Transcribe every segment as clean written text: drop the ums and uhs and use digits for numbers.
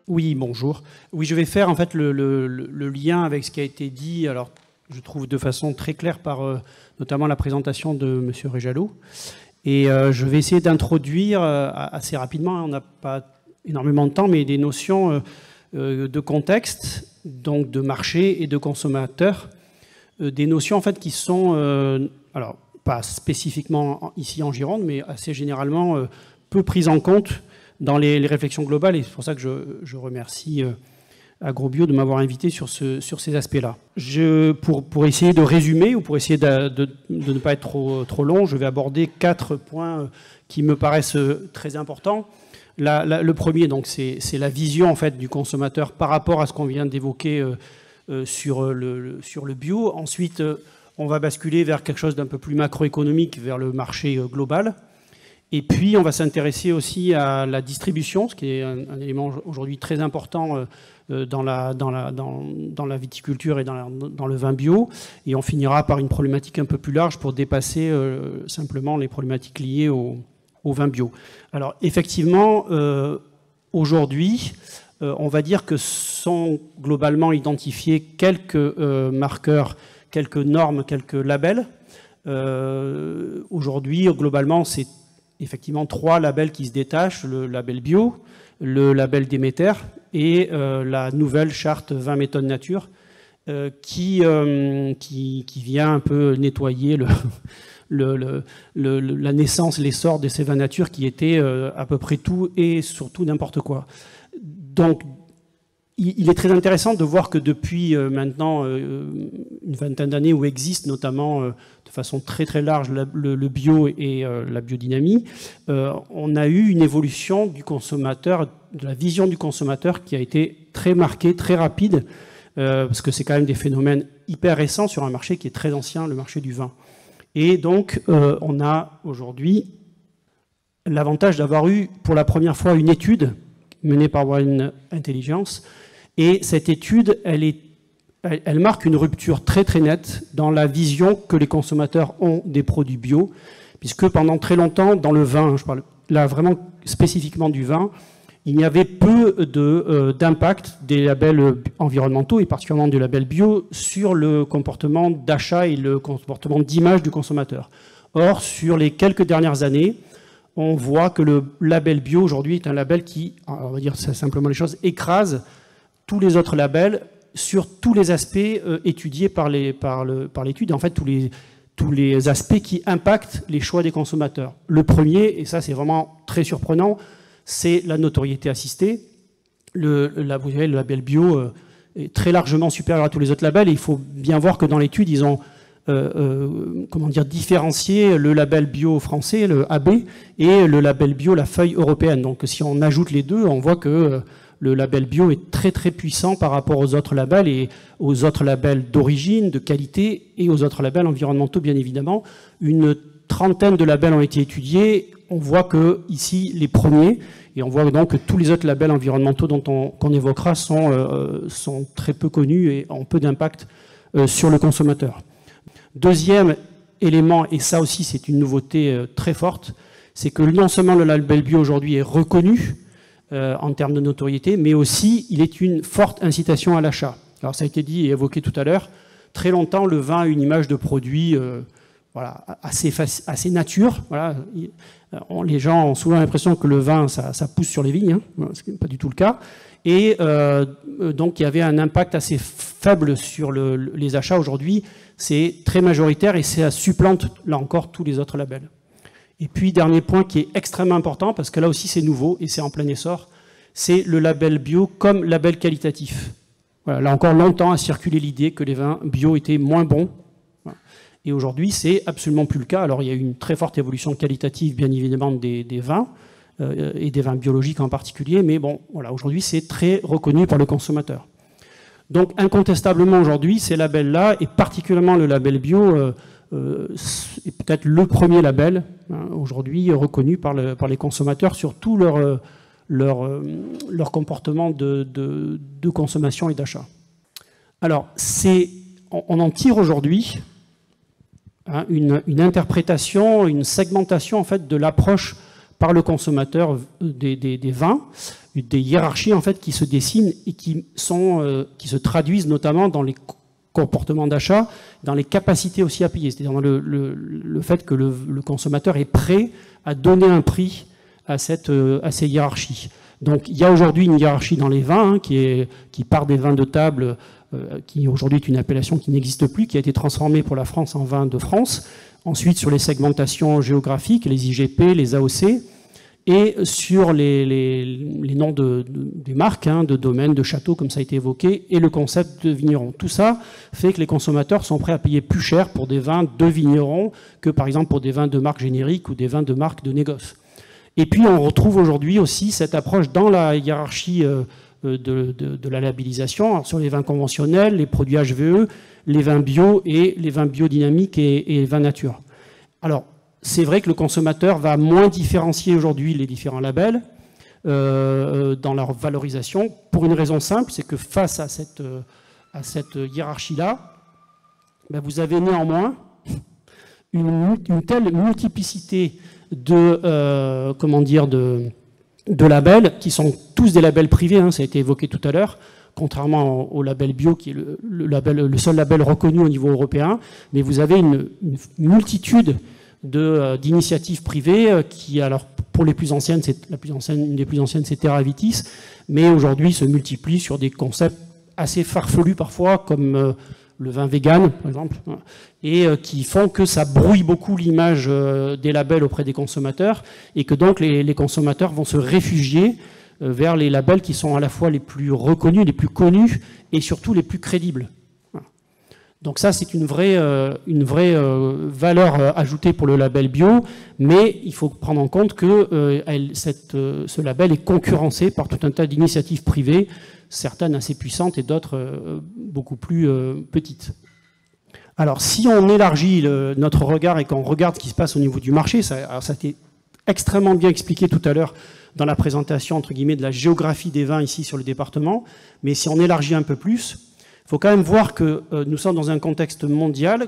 Oui, bonjour. Oui, je vais faire en fait le lien avec ce qui a été dit, alors je trouve de façon très claire par notamment la présentation de M. Réjalot. Et je vais essayer d'introduire assez rapidement, on n'a pas énormément de temps, mais des notions de contexte, donc de marché et de consommateur. Des notions en fait qui sont, alors pas spécifiquement ici en Gironde, mais assez généralement peu prises en compte dans les réflexions globales, et c'est pour ça que je remercie Agrobio de m'avoir invité sur ces aspects-là. Pour essayer de résumer, ou pour essayer de ne pas être trop long, je vais aborder 4 points qui me paraissent très importants. Le premier, donc, c'est la vision en fait, du consommateur par rapport à ce qu'on vient d'évoquer sur le bio. Ensuite, on va basculer vers quelque chose d'un peu plus macroéconomique, vers le marché global. Et puis, on va s'intéresser aussi à la distribution, ce qui est un élément aujourd'hui très important dans la viticulture et dans le vin bio. Et on finira par une problématique un peu plus large pour dépasser simplement les problématiques liées au vin bio. Alors, effectivement, aujourd'hui, on va dire que sont globalement identifiés quelques marqueurs, quelques normes, quelques labels. Aujourd'hui, globalement, c'est effectivement 3 labels qui se détachent, le label bio, le label Déméter et la nouvelle charte 20 méthodes nature qui vient un peu nettoyer la naissance, l'essor de ces vins nature qui étaient à peu près tout et surtout n'importe quoi. Donc, il est très intéressant de voir que depuis maintenant une vingtaine d'années où existe notamment de façon très très large le bio et la biodynamie, on a eu une évolution du consommateur, de la vision du consommateur qui a été très marquée, très rapide, parce que c'est quand même des phénomènes hyper récents sur un marché qui est très ancien, le marché du vin. Et donc on a aujourd'hui l'avantage d'avoir eu pour la première fois une étude menée par Wine Intelligence. Et cette étude, elle marque une rupture très très nette dans la vision que les consommateurs ont des produits bio, puisque pendant très longtemps, dans le vin, je parle là vraiment spécifiquement du vin, il y avait peu d'impact des labels environnementaux, et particulièrement du label bio, sur le comportement d'achat et le comportement d'image du consommateur. Or, sur les quelques dernières années, on voit que le label bio aujourd'hui est un label qui, on va dire simplement les choses, écrase tous les autres labels sur tous les aspects étudiés par l'étude, en fait tous les aspects qui impactent les choix des consommateurs. Le premier, et ça c'est vraiment très surprenant, c'est la notoriété assistée. Le label bio est très largement supérieur à tous les autres labels, et il faut bien voir que dans l'étude, ils ont différencier le label bio français, le AB, et le label bio, la feuille européenne. Donc si on ajoute les deux, on voit que le label bio est très très puissant par rapport aux autres labels et aux autres labels d'origine, de qualité et aux autres labels environnementaux bien évidemment. Une trentaine de labels ont été étudiés. On voit que ici les premiers, et on voit donc que tous les autres labels environnementaux qu'on évoquera sont très peu connus et ont peu d'impact sur le consommateur. Deuxième élément, et ça aussi c'est une nouveauté très forte, c'est que non seulement le label bio aujourd'hui est reconnu en termes de notoriété, mais aussi il est une forte incitation à l'achat. Alors ça a été dit et évoqué tout à l'heure, très longtemps le vin a une image de produit voilà, assez nature. Voilà. Les gens ont souvent l'impression que le vin ça pousse sur les vignes, hein. Ce n'est pas du tout le cas. Et donc il y avait un impact assez faible sur les achats. Aujourd'hui, c'est très majoritaire et ça supplante, là encore, tous les autres labels. Et puis, dernier point qui est extrêmement important, parce que là aussi c'est nouveau et c'est en plein essor, c'est le label bio comme label qualitatif. Voilà, là encore, longtemps a circulé l'idée que les vins bio étaient moins bons. Voilà. Et aujourd'hui, c'est absolument plus le cas. Alors, il y a eu une très forte évolution qualitative, bien évidemment, des vins, et des vins biologiques en particulier, mais bon, voilà, aujourd'hui, c'est très reconnu par le consommateur. Donc, incontestablement, aujourd'hui, ces labels-là, et particulièrement le label bio, est peut-être le premier label, hein, aujourd'hui, reconnu par les consommateurs sur tout leur comportement de consommation et d'achat. Alors, on en tire aujourd'hui hein, une interprétation, une segmentation en fait, de l'approche par le consommateur des vins, des hiérarchies en fait qui se dessinent et qui se traduisent notamment dans les comportements d'achat, dans les capacités aussi à payer, c'est-à-dire dans le fait que le consommateur est prêt à donner un prix à ces hiérarchies. Donc il y a aujourd'hui une hiérarchie dans les vins hein, qui part des vins de table, qui aujourd'hui est une appellation qui n'existe plus, qui a été transformée pour la France en vin de France. Ensuite sur les segmentations géographiques, les IGP, les AOC, et sur les noms des marques, hein, de domaines, de châteaux, comme ça a été évoqué, et le concept de vigneron. Tout ça fait que les consommateurs sont prêts à payer plus cher pour des vins de vignerons que par exemple pour des vins de marque générique ou des vins de marque de négoce. Et puis on retrouve aujourd'hui aussi cette approche dans la hiérarchie de la labellisation, alors, sur les vins conventionnels, les produits HVE, les vins bio et les vins biodynamiques et les vins nature. Alors, c'est vrai que le consommateur va moins différencier aujourd'hui les différents labels dans leur valorisation pour une raison simple, c'est que face à cette hiérarchie-là, ben vous avez néanmoins une telle multiplicité de labels qui sont tous des labels privés, hein, ça a été évoqué tout à l'heure, contrairement au label bio qui est le seul label reconnu au niveau européen, mais vous avez une multitude d'initiatives privées qui, alors pour les plus anciennes, une des plus anciennes c'est Terra Vitis, mais aujourd'hui se multiplient sur des concepts assez farfelus parfois, comme le vin vegan par exemple, et qui font que ça brouille beaucoup l'image des labels auprès des consommateurs, et que donc les consommateurs vont se réfugier vers les labels qui sont à la fois les plus reconnus, les plus connus, et surtout les plus crédibles. Donc ça, c'est une vraie valeur ajoutée pour le label bio, mais il faut prendre en compte que ce label est concurrencé par tout un tas d'initiatives privées, certaines assez puissantes et d'autres beaucoup plus petites. Alors, si on élargit notre regard et qu'on regarde ce qui se passe au niveau du marché, ça a été extrêmement bien expliqué tout à l'heure dans la présentation, entre guillemets, de la géographie des vins ici sur le département, mais si on élargit un peu plus, il faut quand même voir que nous sommes dans un contexte mondial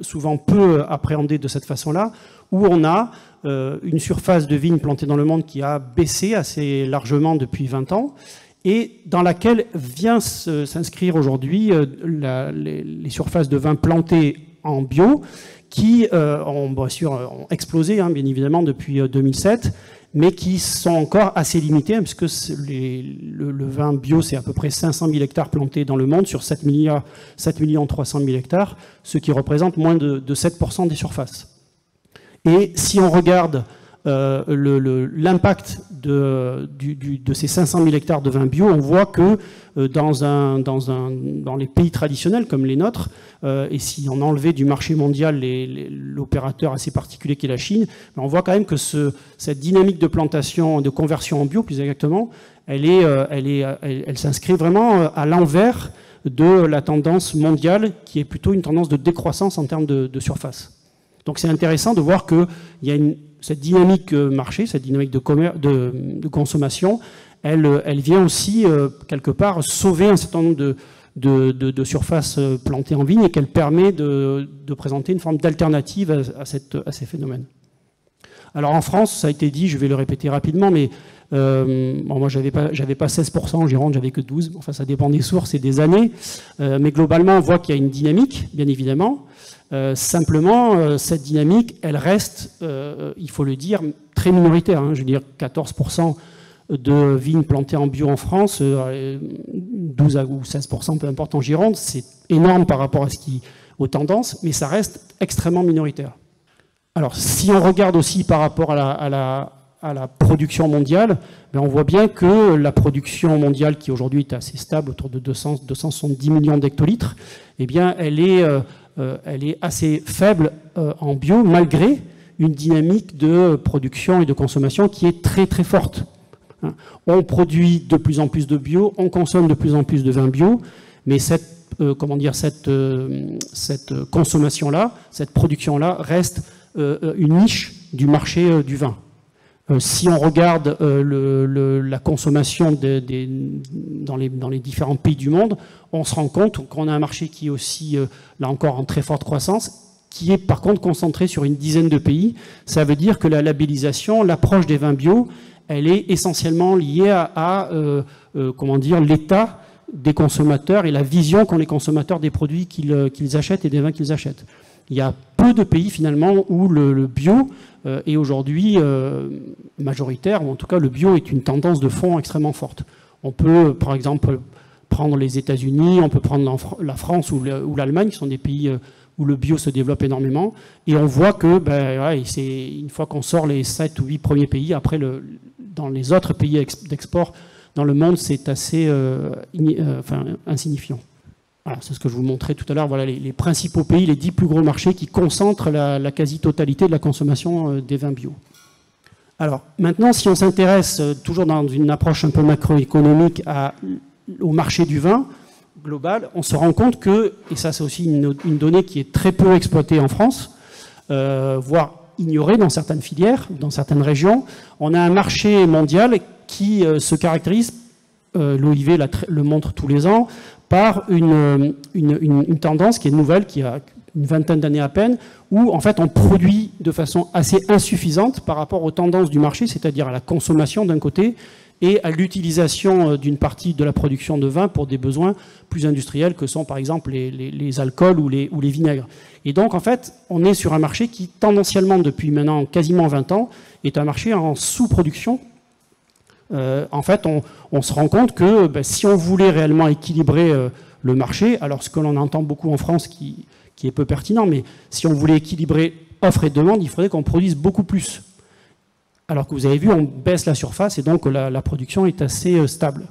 souvent peu appréhendé de cette façon-là, où on a une surface de vignes plantées dans le monde qui a baissé assez largement depuis 20 ans, et dans laquelle vient s'inscrire aujourd'hui les surfaces de vins plantés en bio, qui ont explosé, hein, bien évidemment, depuis 2007, mais qui sont encore assez limitées, hein, puisque le vin bio, c'est à peu près 500 000 hectares plantés dans le monde sur 7 300 000 hectares, ce qui représente moins de 7% des surfaces. Et si on regarde l'impact de ces 500 000 hectares de vin bio, on voit que dans les pays traditionnels comme les nôtres, et si on enlevait du marché mondial l'opérateur assez particulier qui est la Chine, on voit quand même que cette dynamique de plantation, de conversion en bio plus exactement, elle s'inscrit vraiment à l'envers de la tendance mondiale qui est plutôt une tendance de décroissance en termes de surface. Donc c'est intéressant de voir qu'il y a cette dynamique marché, cette dynamique de consommation, elle vient aussi quelque part sauver un certain nombre de surfaces plantées en vigne, et qu'elle permet de présenter une forme d'alternative à ces phénomènes. Alors en France, ça a été dit, je vais le répéter rapidement, mais moi j'avais pas 16% en Gironde, j'avais que 12%, enfin ça dépend des sources et des années, mais globalement on voit qu'il y a une dynamique, bien évidemment. Simplement, cette dynamique, elle reste, il faut le dire, très minoritaire. Hein. Je veux dire, 14% de vignes plantées en bio en France, 12 ou 16%, peu importe, en Gironde, c'est énorme par rapport aux tendances, mais ça reste extrêmement minoritaire. Alors, si on regarde aussi par rapport à la production mondiale, ben on voit bien que la production mondiale, qui aujourd'hui est assez stable, autour de 270 millions d'hectolitres, eh bien, elle est assez faible en bio, malgré une dynamique de production et de consommation qui est très très forte. On produit de plus en plus de bio, on consomme de plus en plus de vin bio, mais cette consommation-là, cette production-là reste une niche du marché du vin. Si on regarde la consommation dans les différents pays du monde, on se rend compte qu'on a un marché qui est aussi, là encore, en très forte croissance, qui est par contre concentré sur une dizaine de pays. Ça veut dire que la labellisation, l'approche des vins bio, elle est essentiellement liée à comment dire, l'état des consommateurs et la vision qu'ont les consommateurs des produits qu'ils achètent et des vins qu'ils achètent. Il y a peu de pays finalement où le bio est aujourd'hui majoritaire, ou en tout cas le bio est une tendance de fond extrêmement forte. On peut par exemple prendre les États-Unis, on peut prendre la France ou l'Allemagne, qui sont des pays où le bio se développe énormément, et on voit que c'est une fois qu'on sort les 7 ou 8 premiers pays, après dans les autres pays d'export dans le monde, c'est assez insignifiant. Voilà, c'est ce que je vous montrais tout à l'heure. Voilà les principaux pays, les 10 plus gros marchés qui concentrent la quasi-totalité de la consommation des vins bio. Alors, maintenant, si on s'intéresse, toujours dans une approche un peu macroéconomique, au marché du vin global, on se rend compte que, et ça c'est aussi une donnée qui est très peu exploitée en France, voire ignorée dans certaines filières, dans certaines régions, on a un marché mondial qui se caractérise, l'OIV le montre tous les ans, par une tendance qui est nouvelle, qui a une vingtaine d'années à peine, où en fait on produit de façon assez insuffisante par rapport aux tendances du marché, c'est-à-dire à la consommation d'un côté et à l'utilisation d'une partie de la production de vin pour des besoins plus industriels que sont par exemple les alcools ou les vinaigres. Et donc en fait on est sur un marché qui tendanciellement depuis maintenant quasiment 20 ans est un marché en sous-production. En fait on se rend compte que si on voulait réellement équilibrer le marché, alors ce que l'on entend beaucoup en France qui est peu pertinent, mais si on voulait équilibrer offre et demande, il faudrait qu'on produise beaucoup plus. Alors que vous avez vu, on baisse la surface et donc la production est assez stable.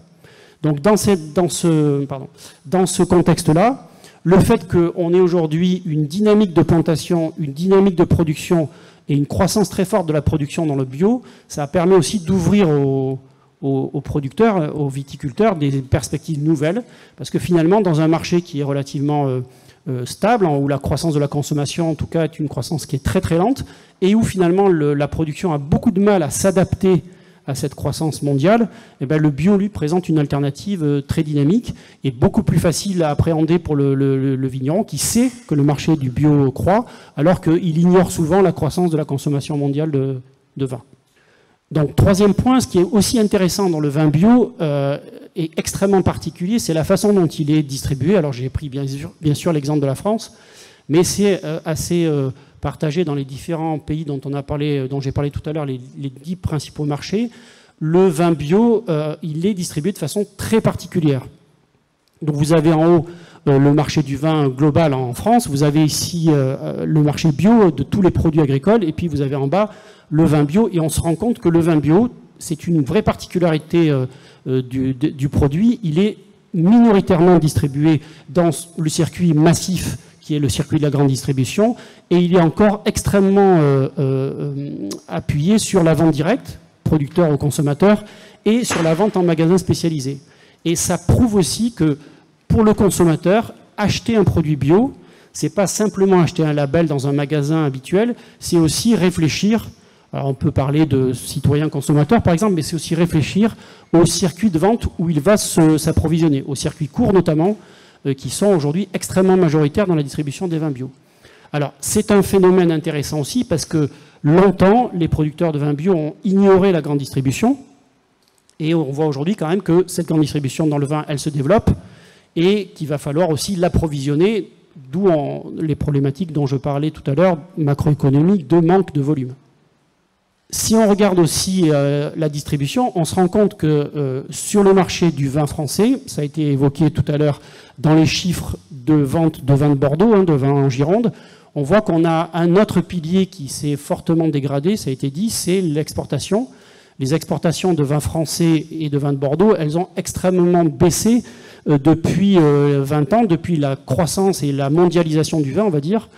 Donc dans ce contexte-là, le fait qu'on ait aujourd'hui une dynamique de plantation, une dynamique de production et une croissance très forte de la production dans le bio, ça permet aussi d'ouvrir aux producteurs, aux viticulteurs, des perspectives nouvelles. Parce que finalement, dans un marché qui est relativement stable, où la croissance de la consommation, en tout cas, est une croissance qui est très très lente, et où finalement la production a beaucoup de mal à s'adapter à cette croissance mondiale, eh bien, le bio, lui, présente une alternative très dynamique et beaucoup plus facile à appréhender pour le vigneron qui sait que le marché du bio croît, alors qu'il ignore souvent la croissance de la consommation mondiale de vin. Donc, troisième point, ce qui est aussi intéressant dans le vin bio et extrêmement particulier, c'est la façon dont il est distribué. Alors, j'ai pris bien sûr l'exemple de la France, mais c'est assez partagé dans les différents pays dont j'ai parlé tout à l'heure, les 10 principaux marchés. Le vin bio, il est distribué de façon très particulière. Donc, vous avez en haut le marché du vin global en France, vous avez ici le marché bio de tous les produits agricoles, et puis vous avez en bas le vin bio, et on se rend compte que le vin bio, c'est une vraie particularité du produit. Il est minoritairement distribué dans le circuit massif, qui est le circuit de la grande distribution, et il est encore extrêmement appuyé sur la vente directe, producteur au consommateur, et sur la vente en magasin spécialisé. Et ça prouve aussi que pour le consommateur, acheter un produit bio, c'est pas simplement acheter un label dans un magasin habituel, c'est aussi réfléchir. Alors on peut parler de citoyen consommateur par exemple, mais c'est aussi réfléchir au circuit de vente où il va s'approvisionner, aux circuits courts notamment, qui sont aujourd'hui extrêmement majoritaires dans la distribution des vins bio. Alors c'est un phénomène intéressant aussi parce que longtemps les producteurs de vins bio ont ignoré la grande distribution et on voit aujourd'hui quand même que cette grande distribution dans le vin, elle se développe et qu'il va falloir aussi l'approvisionner, d'où les problématiques dont je parlais tout à l'heure, macroéconomiques, de manque de volume. Si on regarde aussi la distribution, on se rend compte que sur le marché du vin français, ça a été évoqué tout à l'heure dans les chiffres de vente de vin de Bordeaux, de vin en Gironde, on voit qu'on a un autre pilier qui s'est fortement dégradé, ça a été dit, c'est l'exportation. Les exportations de vin français et de vin de Bordeaux, elles ont extrêmement baissé depuis 20 ans, depuis la croissance et la mondialisation du vin, on va dire.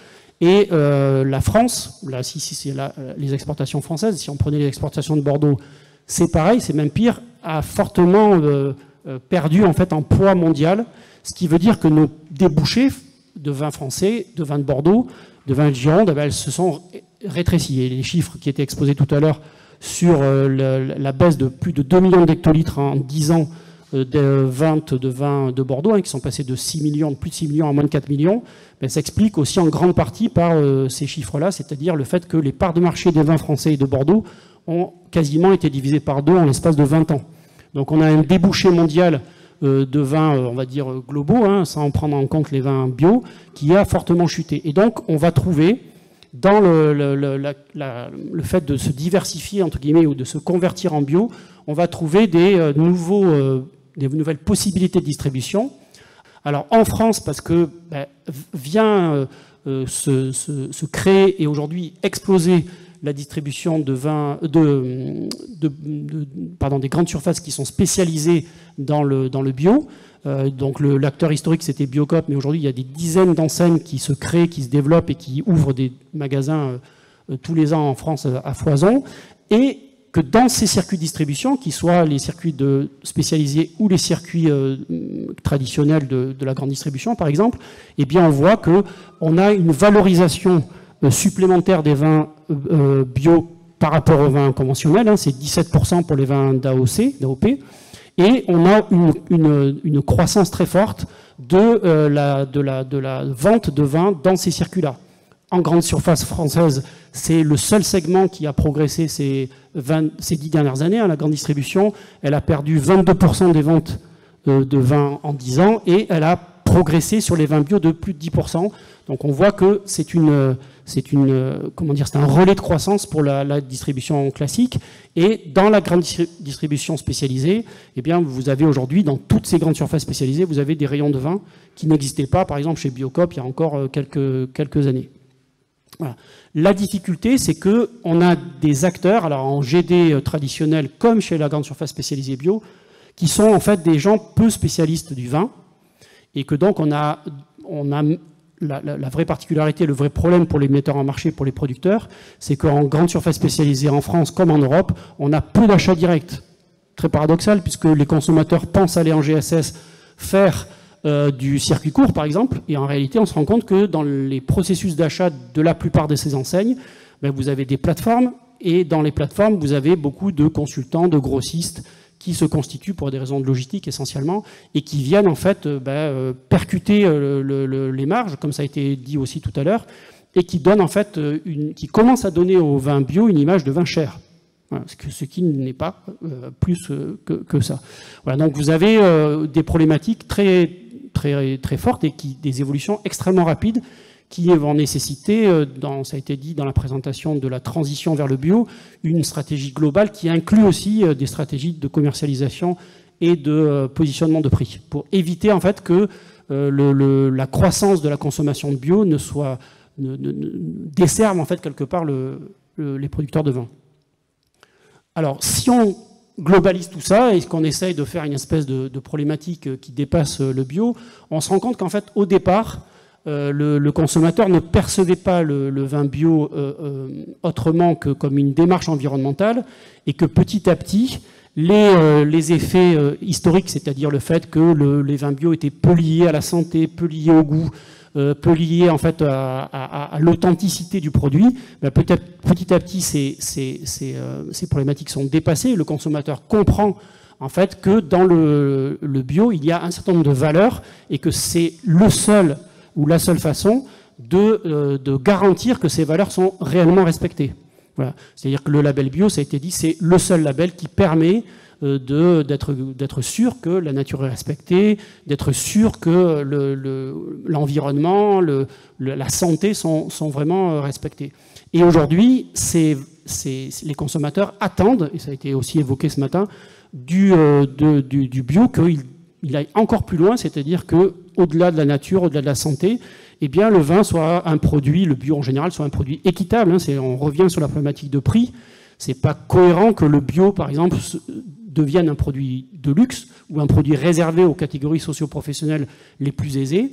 Et la France, là, si c'est les exportations françaises, si on prenait les exportations de Bordeaux, c'est pareil, c'est même pire, a fortement perdu en fait en poids mondial, ce qui veut dire que nos débouchés de vin français, de vin de Bordeaux, de vin de Gironde, elles se sont rétrécies. Et les chiffres qui étaient exposés tout à l'heure sur la baisse de plus de 2 millions d'hectolitres en 10 ans de ventes de vin de Bordeaux, qui sont passés de 6 millions, de plus de 6 millions à moins de 4 millions, s'explique aussi en grande partie par ces chiffres-là, c'est-à-dire le fait que les parts de marché des vins français et de Bordeaux ont quasiment été divisés par 2 en l'espace de 20 ans. Donc on a un débouché mondial de vins, on va dire, globaux, hein, sans prendre en compte les vins bio, qui a fortement chuté. Et donc on va trouver, dans le fait de se diversifier, entre guillemets, ou de se convertir en bio, on va trouver des nouvelles possibilités de distribution. Alors en France, parce que vient se créer et aujourd'hui exploser la distribution de vins, des grandes surfaces qui sont spécialisées dans le bio. Donc l'acteur historique, c'était Biocoop, mais aujourd'hui, il y a des dizaines d'enseignes qui se créent, qui se développent et qui ouvrent des magasins tous les ans en France à foison. Et que dans ces circuits de distribution, qu'ils soient les circuits spécialisés ou les circuits traditionnels de la grande distribution, par exemple, eh bien, on voit qu'on a une valorisation supplémentaire des vins bio par rapport aux vins conventionnels. Hein, c'est 17% pour les vins d'AOP. Et on a une croissance très forte de la vente de vins dans ces circuits-là. En grande surface française, c'est le seul segment qui a progressé ces 10 dernières années. Hein, la grande distribution, elle a perdu 22% des ventes de vins en 10 ans et elle a progressé sur les vins bio de plus de 10%. Donc on voit que c'est un relais de croissance pour la distribution classique. Et dans la grande distribution spécialisée, eh bien, vous avez aujourd'hui, dans toutes ces grandes surfaces spécialisées, vous avez des rayons de vin qui n'existaient pas, par exemple, chez Biocoop, il y a encore quelques années. Voilà. La difficulté, c'est qu'on a des acteurs, alors en GD traditionnel, comme chez la grande surface spécialisée bio, qui sont en fait des gens peu spécialistes du vin, et que donc on a la vraie particularité, le vrai problème pour les metteurs en marché, pour les producteurs, c'est qu'en grande surface spécialisée en France comme en Europe, on a peu d'achats directs. Très paradoxal, puisque les consommateurs pensent aller en GSS faire du circuit court, par exemple, et en réalité, on se rend compte que dans les processus d'achat de la plupart de ces enseignes, vous avez des plateformes, et dans les plateformes, vous avez beaucoup de consultants, de grossistes, qui se constituent pour des raisons de logistique essentiellement, et qui viennent en fait percuter les marges, comme ça a été dit aussi tout à l'heure, et qui donnent en fait qui commencent à donner au vin bio une image de vin cher. Voilà, ce qui n'est pas plus que ça. Voilà, donc vous avez des problématiques très fortes et des évolutions extrêmement rapides qui vont nécessiter, ça a été dit dans la présentation de la transition vers le bio, une stratégie globale qui inclut aussi des stratégies de commercialisation et de positionnement de prix, pour éviter en fait que la croissance de la consommation de bio ne desserve en fait quelque part les producteurs de vin. Alors, si on globalise tout ça et qu'on essaye de faire une espèce de problématique qui dépasse le bio, on se rend compte qu'en fait, au départ, le consommateur ne percevait pas le vin bio autrement que comme une démarche environnementale, et que petit à petit, les effets historiques, c'est-à-dire le fait que les vins bio étaient peu liés à la santé, peu liés au goût, peu liés en fait à l'authenticité du produit, petit à petit ces problématiques sont dépassées. Le consommateur comprend en fait que dans le bio, il y a un certain nombre de valeurs et que c'est le seul ou la seule façon de garantir que ces valeurs sont réellement respectées. Voilà. C'est-à-dire que le label bio, ça a été dit, c'est le seul label qui permet d'être sûr que la nature est respectée, d'être sûr que l'environnement, la santé sont vraiment respectés. Et aujourd'hui, les consommateurs attendent, et ça a été aussi évoqué ce matin, du bio, qu'il aille encore plus loin, c'est-à-dire qu'au-delà de la nature, au-delà de la santé, eh bien, le vin soit un produit, le bio en général, soit un produit équitable. Hein, on revient sur la problématique de prix. C'est pas cohérent que le bio, par exemple, devienne un produit de luxe ou un produit réservé aux catégories socio-professionnelles les plus aisées,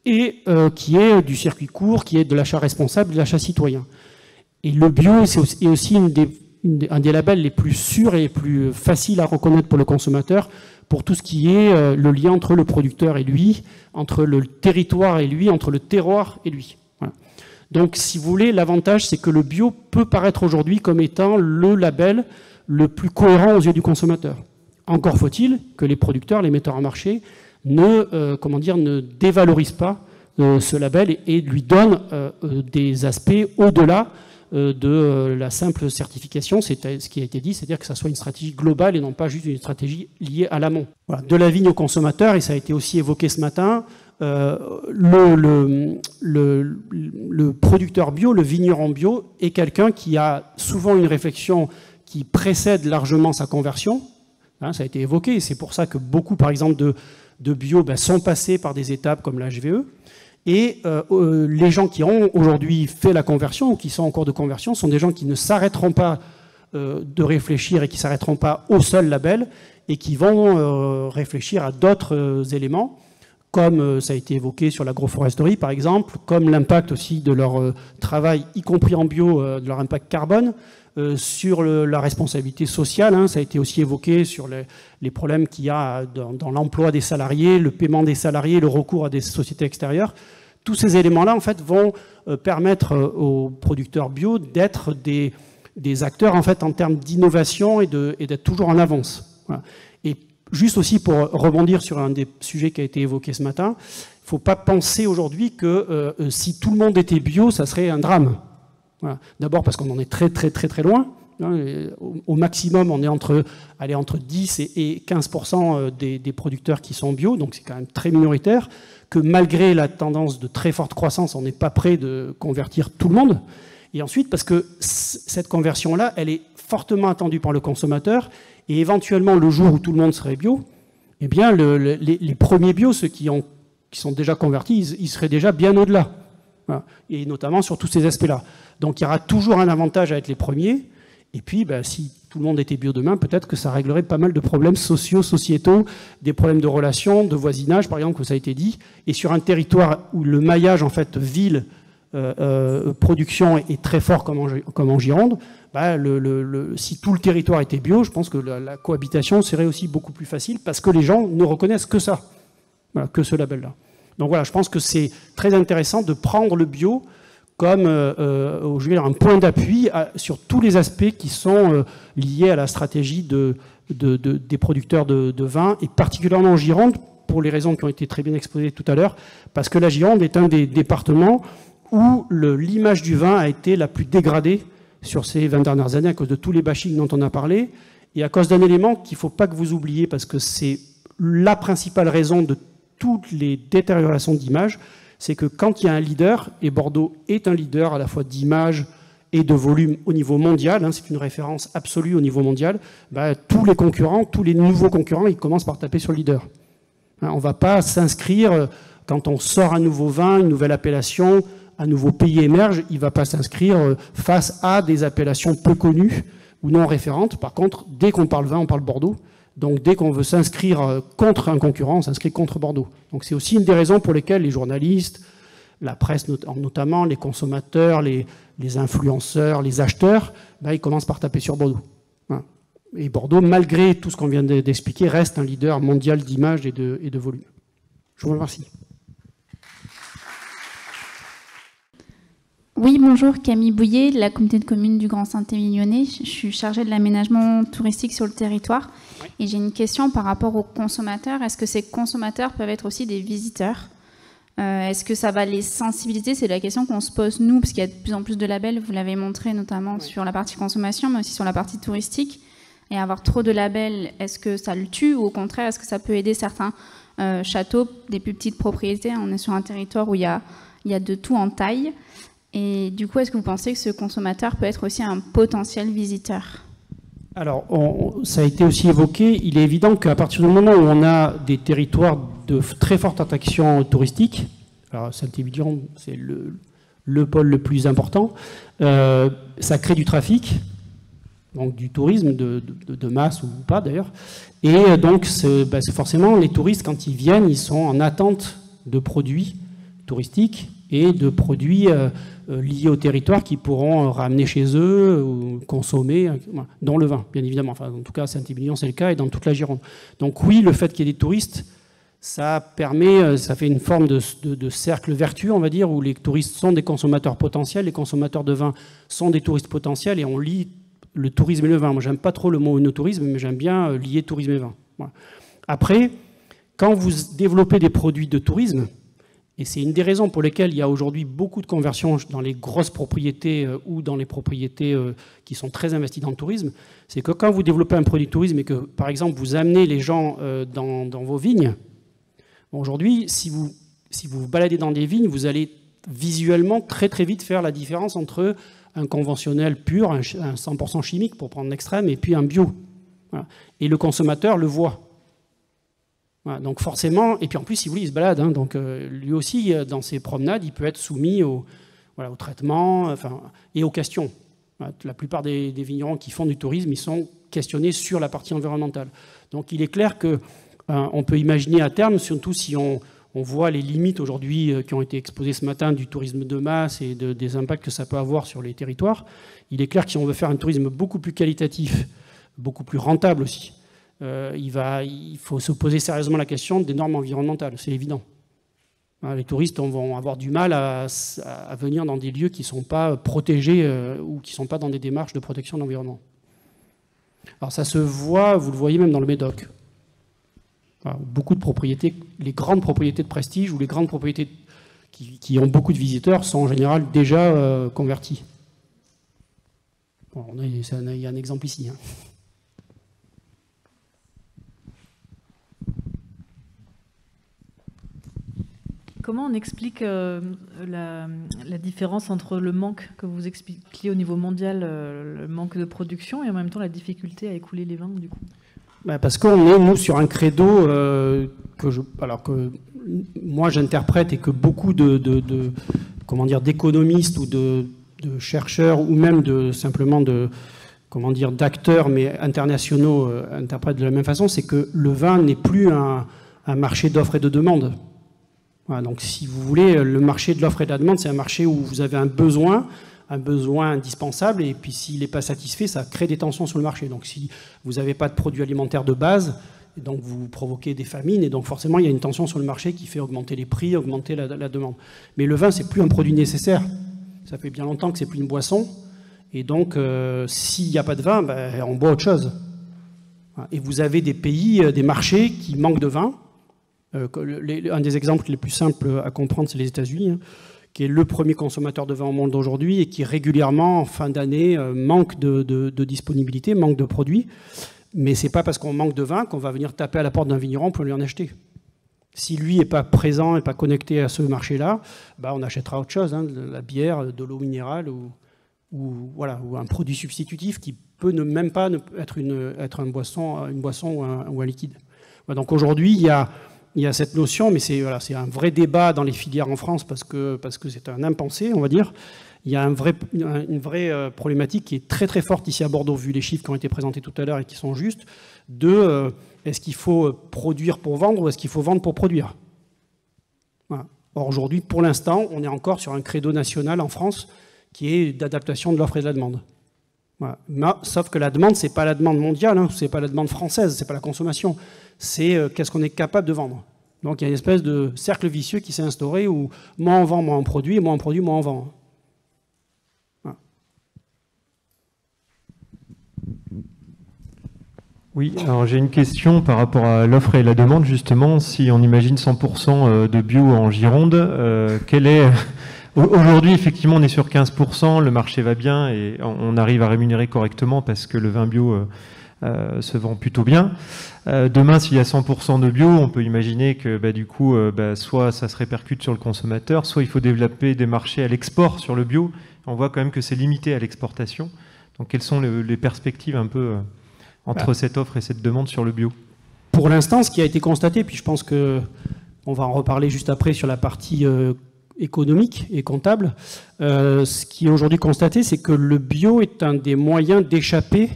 et qui est du circuit court, qui est de l'achat responsable, de l'achat citoyen. Et le bio est aussi un des labels les plus sûrs et les plus faciles à reconnaître pour le consommateur, pour tout ce qui est le lien entre le producteur et lui, entre le territoire et lui, entre le terroir et lui. Voilà. Donc, si vous voulez, l'avantage, c'est que le bio peut paraître aujourd'hui comme étant le label le plus cohérent aux yeux du consommateur. Encore faut-il que les producteurs, les metteurs en marché, ne dévalorisent pas ce label et lui donnent des aspects au-delà de la simple certification, c'est ce qui a été dit, c'est-à-dire que ça soit une stratégie globale et non pas juste une stratégie liée à l'amont. Voilà. De la vigne au consommateur, et ça a été aussi évoqué ce matin, le producteur bio, le vigneron bio, est quelqu'un qui a souvent une réflexion qui précède largement sa conversion. Hein, ça a été évoqué, c'est pour ça que beaucoup, par exemple, de bio sont passés par des étapes comme la HVE. Et les gens qui ont aujourd'hui fait la conversion ou qui sont en cours de conversion sont des gens qui ne s'arrêteront pas de réfléchir et qui ne s'arrêteront pas au seul label et qui vont réfléchir à d'autres éléments, comme ça a été évoqué sur l'agroforesterie par exemple, comme l'impact aussi de leur travail, y compris en bio, de leur impact carbone, sur la responsabilité sociale, hein, ça a été aussi évoqué sur les problèmes qu'il y a dans l'emploi des salariés, le paiement des salariés, le recours à des sociétés extérieures. Tous ces éléments-là, en fait, vont permettre aux producteurs bio d'être des acteurs, en fait, en termes d'innovation et d'être toujours en avance. Voilà. Et juste aussi pour rebondir sur un des sujets qui a été évoqué ce matin, il ne faut pas penser aujourd'hui que si tout le monde était bio, ça serait un drame. Voilà. D'abord parce qu'on en est très très très très loin. Au maximum, on est entre 10 et 15% des producteurs qui sont bio, donc c'est quand même très minoritaire, que malgré la tendance de très forte croissance, on n'est pas prêt de convertir tout le monde. Et ensuite, parce que cette conversion-là, elle est fortement attendue par le consommateur, et éventuellement, le jour où tout le monde serait bio, eh bien, les premiers bio, ceux qui sont déjà convertis, ils seraient déjà bien au-delà. Voilà. Et notamment sur tous ces aspects-là. Donc il y aura toujours un avantage à être les premiers. Et puis, si tout le monde était bio demain, peut-être que ça réglerait pas mal de problèmes sociaux, sociétaux, des problèmes de relations, de voisinage, par exemple, comme ça a été dit. Et sur un territoire où le maillage, en fait, ville, production est très fort, comme en Gironde, si tout le territoire était bio, je pense que la cohabitation serait aussi beaucoup plus facile parce que les gens ne reconnaissent que ça, voilà, que ce label-là. Donc voilà, je pense que c'est très intéressant de prendre le bio comme un point d'appui sur tous les aspects qui sont liés à la stratégie des producteurs de vin, et particulièrement en Gironde, pour les raisons qui ont été très bien exposées tout à l'heure, parce que la Gironde est un des départements où l'image du vin a été la plus dégradée sur ces 20 dernières années à cause de tous les bashings dont on a parlé, et à cause d'un élément qu'il ne faut pas que vous oubliez, parce que c'est la principale raison de toutes les détériorations d'image, c'est que quand il y a un leader, et Bordeaux est un leader à la fois d'image et de volume au niveau mondial, hein, c'est une référence absolue au niveau mondial, tous les concurrents, tous les nouveaux concurrents, ils commencent par taper sur le leader. Hein, on ne va pas s'inscrire, quand on sort un nouveau vin, une nouvelle appellation, un nouveau pays émerge, il ne va pas s'inscrire face à des appellations peu connues ou non référentes. Par contre, dès qu'on parle vin, on parle Bordeaux. Donc dès qu'on veut s'inscrire contre un concurrent, on s'inscrit contre Bordeaux. Donc c'est aussi une des raisons pour lesquelles les journalistes, la presse notamment, les consommateurs, les influenceurs, les acheteurs, ils commencent par taper sur Bordeaux. Voilà. Et Bordeaux, malgré tout ce qu'on vient d'expliquer, reste un leader mondial d'image et de volume. Je vous remercie. Oui, bonjour, Camille Bouillet, de la communauté de communes du Grand Saint-Émilionnais. Je suis chargée de l'aménagement touristique sur le territoire. Oui. Et j'ai une question par rapport aux consommateurs. Est-ce que ces consommateurs peuvent être aussi des visiteurs ? Est-ce que ça va les sensibiliser ? C'est la question qu'on se pose nous, parce qu'il y a de plus en plus de labels, vous l'avez montré notamment sur la partie consommation, mais aussi sur la partie touristique. Et avoir trop de labels, est-ce que ça le tue ou au contraire, est-ce que ça peut aider certains châteaux, des plus petites propriétés ? On est sur un territoire où il y a de tout en taille. Et du coup, est-ce que vous pensez que ce consommateur peut être aussi un potentiel visiteur ? Alors, ça a été aussi évoqué. Il est évident qu'à partir du moment où on a des territoires de très forte attraction touristique, alors Saint-Émilion, c'est le pôle le plus important, ça crée du trafic, donc du tourisme de masse ou pas d'ailleurs. Et donc, c'est forcément, les touristes, quand ils viennent, ils sont en attente de produits touristiques et de produits liés au territoire qu'ils pourront ramener chez eux ou consommer, dont le vin, bien évidemment. Enfin, en tout cas, à Saint-Émilion, c'est le cas, et dans toute la Gironde. Donc oui, le fait qu'il y ait des touristes, ça fait une forme de cercle vertueux, on va dire, où les touristes sont des consommateurs potentiels, les consommateurs de vin sont des touristes potentiels, et on lie le tourisme et le vin. Moi, j'aime pas trop le mot œnotourisme, mais j'aime bien lier tourisme et vin. Voilà. Après, quand vous développez des produits de tourisme, Et c'est une des raisons pour lesquelles il y a aujourd'hui beaucoup de conversions dans les grosses propriétés ou dans les propriétés qui sont très investies dans le tourisme. C'est que quand vous développez un produit de tourisme et que, par exemple, vous amenez les gens dans vos vignes, aujourd'hui, si vous vous baladez dans des vignes, vous allez visuellement très très vite faire la différence entre un conventionnel pur, un 100% chimique, pour prendre l'extrême, et puis un bio. Voilà. Et le consommateur le voit. Voilà, donc forcément, et puis en plus, si vous voulez, il se balade, hein, donc lui aussi, dans ses promenades, il peut être soumis au traitement et aux questions. Voilà, la plupart des vignerons qui font du tourisme, ils sont questionnés sur la partie environnementale. Donc il est clair qu'on peut imaginer à terme, surtout si on voit les limites aujourd'hui qui ont été exposées ce matin du tourisme de masse et des impacts que ça peut avoir sur les territoires, il est clair que si on veut faire un tourisme beaucoup plus qualitatif, beaucoup plus rentable aussi, il faut se poser sérieusement la question des normes environnementales, c'est évident. Les touristes vont avoir du mal à venir dans des lieux qui ne sont pas protégés ou qui ne sont pas dans des démarches de protection de l'environnement. Alors ça se voit, vous le voyez même dans le Médoc. Beaucoup de propriétés, les grandes propriétés de prestige ou les grandes propriétés qui ont beaucoup de visiteurs sont en général déjà converties. Bon, il y a un exemple ici. Hein. Comment on explique la différence entre le manque que vous expliquiez au niveau mondial, le manque de production, et en même temps la difficulté à écouler les vins, du coup? Parce qu'on est, nous, sur un credo que moi j'interprète et que beaucoup d'économistes ou de chercheurs ou même simplement d'acteurs mais internationaux interprètent de la même façon, c'est que le vin n'est plus un marché d'offres et de demande. Voilà, donc si vous voulez, le marché de l'offre et de la demande, c'est un marché où vous avez un besoin indispensable, et puis s'il n'est pas satisfait, ça crée des tensions sur le marché. Donc si vous n'avez pas de produits alimentaires de base, et donc vous provoquez des famines, et donc forcément il y a une tension sur le marché qui fait augmenter les prix, augmenter la demande. Mais le vin, c'est plus un produit nécessaire. Ça fait bien longtemps que c'est plus une boisson, et donc s'il n'y a pas de vin, on boit autre chose. Et vous avez des pays, des marchés qui manquent de vin. Un des exemples les plus simples à comprendre, c'est les États-Unis, hein, qui est le premier consommateur de vin au monde aujourd'hui et qui régulièrement, en fin d'année, manque de disponibilité, manque de produits. Mais ce n'est pas parce qu'on manque de vin qu'on va venir taper à la porte d'un vigneron pour lui en acheter. Si lui n'est pas présent et pas connecté à ce marché-là, on achètera autre chose, hein, de la bière, de l'eau minérale ou un produit substitutif qui peut même pas être une boisson ou un liquide. Donc aujourd'hui, il y a cette notion, mais c'est un vrai débat dans les filières en France parce que c'est un impensé, on va dire. Il y a une vraie problématique qui est très très forte ici à Bordeaux, vu les chiffres qui ont été présentés tout à l'heure et qui sont justes, est-ce qu'il faut produire pour vendre ou est-ce qu'il faut vendre pour produire? Voilà. Or aujourd'hui, pour l'instant, on est encore sur un credo national en France qui est d'adaptation de l'offre et de la demande. Voilà. Sauf que la demande, ce n'est pas la demande mondiale, hein, ce n'est pas la demande française, ce n'est pas la consommation, c'est qu'est-ce qu'on est capable de vendre. Donc il y a une espèce de cercle vicieux qui s'est instauré où moins on vend, moins on produit, et moins on produit, moins on vend. Voilà. Oui, alors j'ai une question par rapport à l'offre et la demande, justement. Si on imagine 100% de bio en Gironde, quel est... Aujourd'hui, effectivement, on est sur 15%, le marché va bien et on arrive à rémunérer correctement parce que le vin bio se vend plutôt bien. Demain, s'il y a 100% de bio, on peut imaginer que du coup, soit ça se répercute sur le consommateur, soit il faut développer des marchés à l'export sur le bio. On voit quand même que c'est limité à l'exportation. Donc, quelles sont les perspectives un peu entre cette offre et cette demande sur le bio? Pour l'instant, ce qui a été constaté, puis je pense qu'on va en reparler juste après sur la partie économique et comptable, ce qui est aujourd'hui constaté, c'est que le bio est un des moyens d'échapper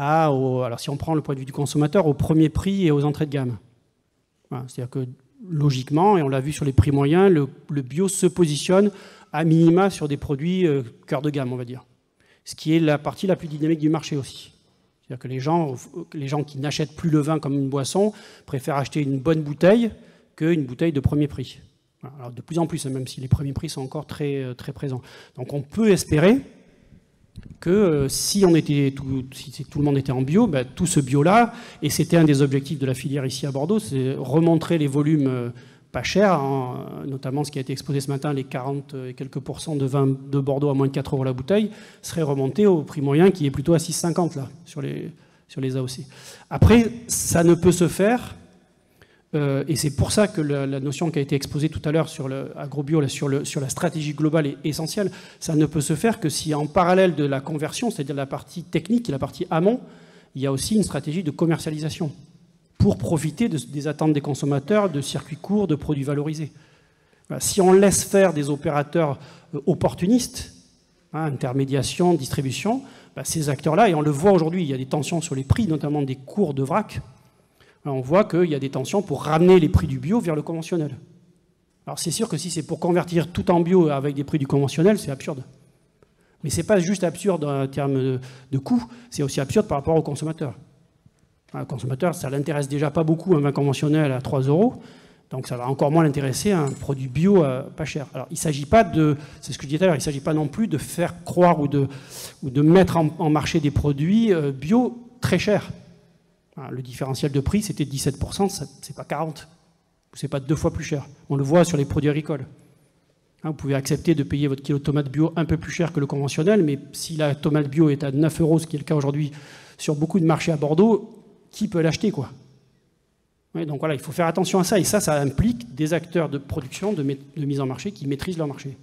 alors si on prend le point de vue du consommateur, au premier prix et aux entrées de gamme. Voilà, c'est-à-dire que logiquement, et on l'a vu sur les prix moyens, le bio se positionne à minima sur des produits cœur de gamme, on va dire. Ce qui est la partie la plus dynamique du marché aussi. C'est-à-dire que les gens qui n'achètent plus le vin comme une boisson préfèrent acheter une bonne bouteille qu'une bouteille de premier prix. Voilà, alors de plus en plus, même si les premiers prix sont encore très, très présents. Donc on peut espérer que si tout le monde était en bio, tout ce bio-là, et c'était un des objectifs de la filière ici à Bordeaux, c'est remontrer les volumes pas cher, hein, notamment ce qui a été exposé ce matin, les 40 et quelques % de vin de Bordeaux à moins de 4 € la bouteille, serait remonté au prix moyen qui est plutôt à 6,50 là, sur les AOC. Après, ça ne peut se faire, et c'est pour ça que la notion qui a été exposée tout à l'heure sur l'agrobio, sur la stratégie globale est essentielle. Ça ne peut se faire que si en parallèle de la conversion, c'est-à-dire la partie technique, la partie amont, il y a aussi une stratégie de commercialisation pour profiter des attentes des consommateurs, de circuits courts, de produits valorisés. Voilà. Si on laisse faire des opérateurs opportunistes, hein, intermédiation, distribution, ces acteurs-là, et on le voit aujourd'hui, il y a des tensions sur les prix, notamment des cours de vrac, on voit qu'il y a des tensions pour ramener les prix du bio vers le conventionnel. Alors c'est sûr que si c'est pour convertir tout en bio avec des prix du conventionnel, c'est absurde. Mais ce n'est pas juste absurde en termes de coût, c'est aussi absurde par rapport au consommateur. Un consommateur, ça ne l'intéresse déjà pas beaucoup un vin conventionnel à 3 €, donc ça va encore moins l'intéresser un produit bio pas cher. Alors il ne s'agit pas de, c'est ce que je disais tout à l'heure, il ne s'agit pas non plus de faire croire ou de mettre en marché des produits bio très chers. Le différentiel de prix, c'était 17%, ce n'est pas 40%, ce n'est pas 2 fois plus cher. On le voit sur les produits agricoles. Vous pouvez accepter de payer votre kilo de tomate bio un peu plus cher que le conventionnel, mais si la tomate bio est à 9 €, ce qui est le cas aujourd'hui sur beaucoup de marchés à Bordeaux, qui peut l'acheter, quoi? Ouais, donc voilà, il faut faire attention à ça, et ça implique des acteurs de production, de mise en marché qui maîtrisent leur marché.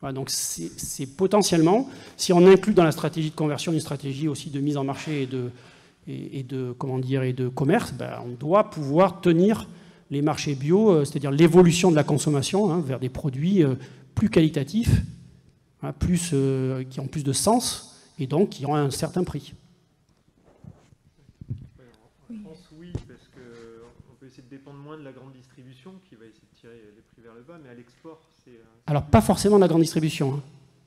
Voilà, donc c'est potentiellement, si on inclut dans la stratégie de conversion une stratégie aussi de mise en marché et de commerce, on doit pouvoir tenir les marchés bio, c'est-à-dire l'évolution de la consommation, hein, vers des produits plus qualitatifs, hein, qui ont plus de sens, et donc qui ont un certain prix. Dépendre moins de la grande distribution qui va essayer de tirer les prix vers le bas, mais à l'export, c'est... Alors, pas forcément de la grande distribution. Hein.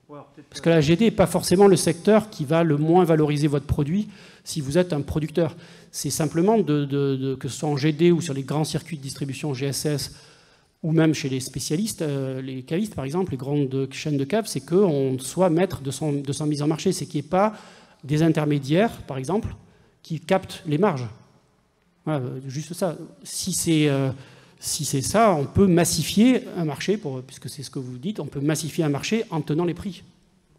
Ouais, parce que la GD n'est pas forcément le secteur qui va le moins valoriser votre produit si vous êtes un producteur. C'est simplement, que ce soit en GD ou sur les grands circuits de distribution GSS, ou même chez les spécialistes, les cavistes par exemple, les grandes chaînes de caves, c'est qu'on soit maître de son mise en marché. C'est qu'il n'y ait pas des intermédiaires, par exemple, qui captent les marges. Voilà, juste ça. Si c'est ça, on peut massifier un marché, puisque c'est ce que vous dites, on peut massifier un marché en tenant les prix.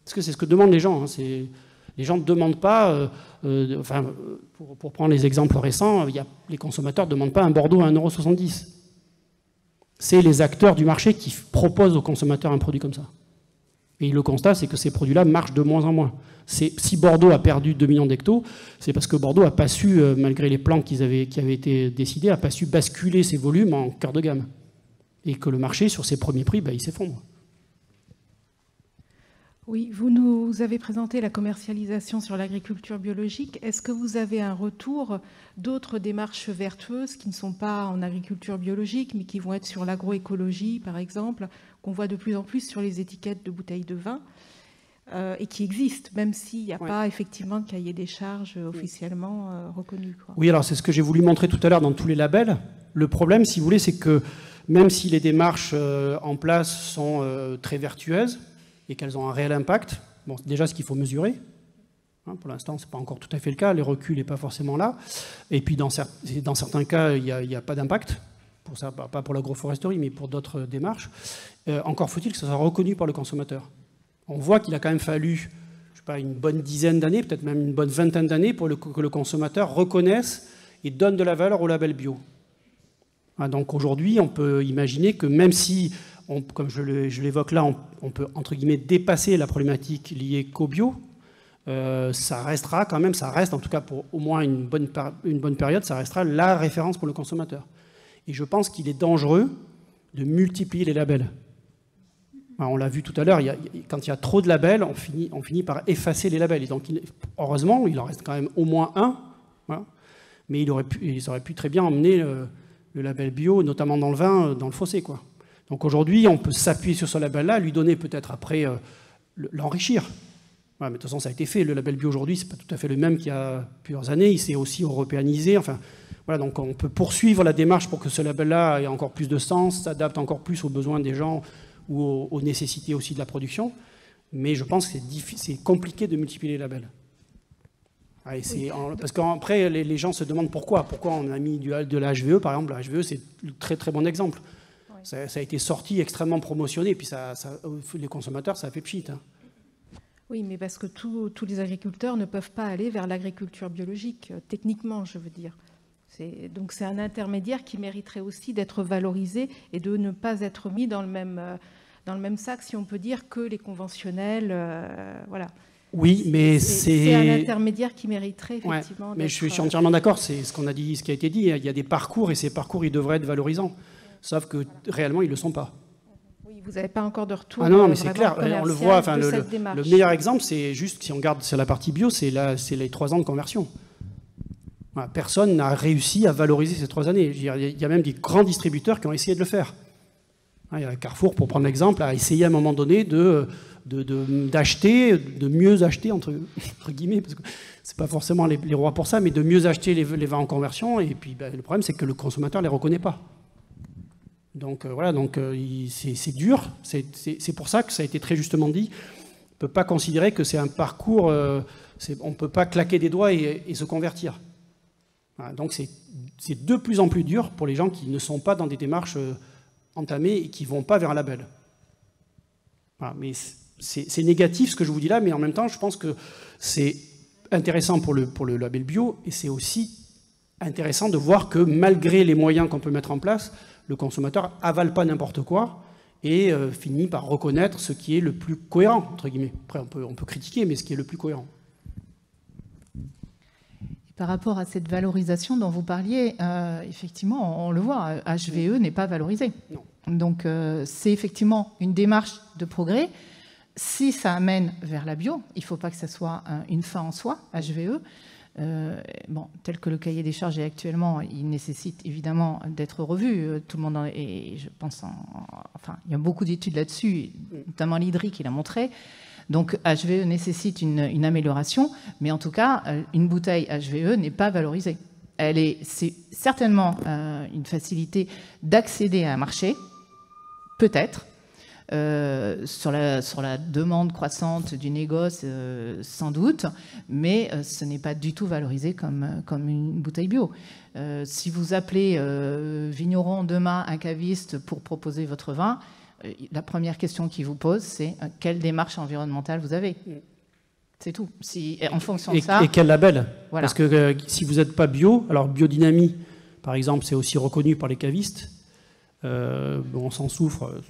Parce que c'est ce que demandent les gens. Hein, les gens ne demandent pas, pour prendre les exemples récents, les consommateurs ne demandent pas un Bordeaux à 1,70 €. C'est les acteurs du marché qui proposent aux consommateurs un produit comme ça. Et le constat, c'est que ces produits-là marchent de moins en moins. Si Bordeaux a perdu 2 millions d'hectos, c'est parce que Bordeaux n'a pas su, malgré les plans qui avaient été décidés, n'a pas su basculer ses volumes en cœur de gamme. Et que le marché, sur ses premiers prix, il s'effondre. Oui, vous nous avez présenté la commercialisation sur l'agriculture biologique. Est-ce que vous avez un retour d'autres démarches vertueuses qui ne sont pas en agriculture biologique, mais qui vont être sur l'agroécologie, par exemple, qu'on voit de plus en plus sur les étiquettes de bouteilles de vin, et qui existent, même s'il n'y a pas effectivement de cahier des charges officiellement reconnu, quoi. Oui, alors c'est ce que j'ai voulu montrer tout à l'heure dans tous les labels. Le problème, si vous voulez, c'est que même si les démarches en place sont très vertueuses, et qu'elles ont un réel impact. Bon, déjà, ce qu'il faut mesurer. Hein, pour l'instant, ce n'est pas encore tout à fait le cas. Les reculs n'est pas forcément là. Et puis, dans certains cas, il n'y a pas d'impact. Pour ça, pas pour l'agroforesterie, mais pour d'autres démarches. Encore faut-il que ça soit reconnu par le consommateur. On voit qu'il a quand même fallu, je sais pas, une bonne dizaine d'années, peut-être même une bonne vingtaine d'années, pour que le consommateur reconnaisse et donne de la valeur au label bio. Ah, donc aujourd'hui, on peut imaginer que même si... comme je l'évoque là, on peut, entre guillemets, dépasser la problématique liée qu'au bio. Ça restera quand même, ça reste en tout cas pour au moins une bonne période, ça restera la référence pour le consommateur. Et je pense qu'il est dangereux de multiplier les labels. Alors, on l'a vu tout à l'heure, quand il y a trop de labels, on finit par effacer les labels. Et donc, heureusement, il en reste quand même au moins un. Voilà. Mais ils auraient pu très bien emmener le label bio, notamment dans le vin, dans le fossé, quoi. Donc aujourd'hui, on peut s'appuyer sur ce label-là, lui donner peut-être après l'enrichir. Voilà, mais de toute façon, ça a été fait. Le label bio aujourd'hui, c'est pas tout à fait le même qu'il y a plusieurs années. Il s'est aussi européanisé. Enfin, voilà, donc on peut poursuivre la démarche pour que ce label-là ait encore plus de sens, s'adapte encore plus aux besoins des gens ou aux nécessités aussi de la production. Mais je pense que c'est compliqué de multiplier les labels. Parce qu'après, les gens se demandent pourquoi on a mis de la HVE, par exemple. La HVE, c'est un très très bon exemple. Oui. Ça a été sorti, extrêmement promotionné, et puis les consommateurs, ça a fait pchit. Hein. Oui, mais parce que tous les agriculteurs ne peuvent pas aller vers l'agriculture biologique, techniquement, je veux dire. Donc c'est un intermédiaire qui mériterait aussi d'être valorisé et de ne pas être mis dans le même sac, si on peut dire, que les conventionnels. Voilà. Oui, mais c'est un intermédiaire qui mériterait effectivement. Mais je suis entièrement d'accord. C'est ce qu'on a dit, ce qui a été dit. Il y a des parcours et ces parcours, ils devraient être valorisants. Sauf que réellement, ils le sont pas. Oui, vous n'avez pas encore de retour. Ah non, mais c'est clair. On le voit. Enfin, le meilleur exemple, c'est juste si on regarde sur la partie bio, c'est les 3 ans de conversion. Voilà, personne n'a réussi à valoriser ces 3 années. Il y a même des grands distributeurs qui ont essayé de le faire. Il y a Carrefour, pour prendre l'exemple, a essayé à un moment donné d'acheter, de mieux acheter, entre guillemets, parce que c'est pas forcément les rois pour ça, mais de mieux acheter les vins en conversion, et puis le problème c'est que le consommateur les reconnaît pas. Donc voilà, c'est dur, c'est pour ça que ça a été très justement dit, on peut pas considérer que c'est un parcours, on peut pas claquer des doigts et se convertir. Voilà, donc c'est de plus en plus dur pour les gens qui ne sont pas dans des démarches entamées et qui vont pas vers un label. Voilà, mais c'est négatif ce que je vous dis là, mais en même temps, je pense que c'est intéressant pour le label bio, et c'est aussi intéressant de voir que malgré les moyens qu'on peut mettre en place, le consommateur avale pas n'importe quoi et finit par reconnaître ce qui est le plus cohérent, entre guillemets. Après, on peut critiquer, mais ce qui est le plus cohérent. Par rapport à cette valorisation dont vous parliez, effectivement, on le voit, HVE n'est pas valorisé. Non. Donc, c'est effectivement une démarche de progrès. Si ça amène vers la bio, il ne faut pas que ça soit une fin en soi, HVE. Tel que le cahier des charges est actuellement, il nécessite évidemment d'être revu. Tout le monde, et je pense, il y a beaucoup d'études là-dessus, notamment l'IDRI qui l'a montré. Donc HVE nécessite une amélioration, mais en tout cas, une bouteille HVE n'est pas valorisée. C'est certainement une facilité d'accéder à un marché, peut-être, sur la demande croissante du négoce, sans doute, mais ce n'est pas du tout valorisé comme une bouteille bio. Si vous appelez vigneron demain un caviste pour proposer votre vin, la première question qu'il vous pose, c'est quelle démarche environnementale vous avez. C'est tout. En fonction de ça. Et quel label. Voilà. Parce que si vous n'êtes pas bio, alors biodynamie, par exemple, c'est aussi reconnu par les cavistes. On s'en souffre,